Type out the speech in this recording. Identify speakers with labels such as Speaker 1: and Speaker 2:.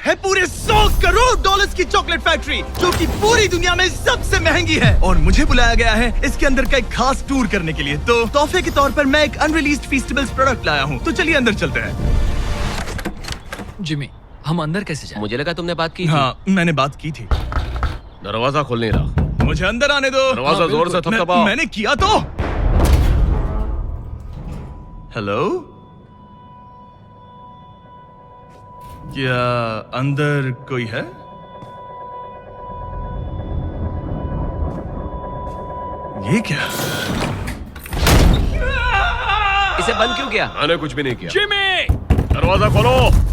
Speaker 1: है पूरे 100 करोड़ डॉलर्स की चॉकलेट फैक्ट्री, जो कि पूरी दुनिया में सबसे महंगी है। और मुझे बुलाया गया है इसके अंदर का एक खास टूर करने के लिए। तो तोहफे के तौर पर मैं एक अनरिलीज्ड फेस्टिवल्स प्रोडक्ट लाया हूँ। तो चलिए अंदर चलते हैं।
Speaker 2: जिमी, हम अंदर कैसे जाएं?
Speaker 3: मुझे लगा तुमने बात की थी।
Speaker 1: हाँ, मैंने बात की थी।
Speaker 3: दरवाजा खोल नहीं रहा।
Speaker 1: मुझे अंदर आने दो।
Speaker 3: दरवाजा जोर से थपथपाओ।
Speaker 1: मैंने किया तो। हेलो, क्या अंदर कोई है? ये क्या?
Speaker 3: इसे बंद क्यों किया?
Speaker 4: मैंने कुछ भी नहीं किया।
Speaker 2: जिमी!
Speaker 4: दरवाजा खोलो।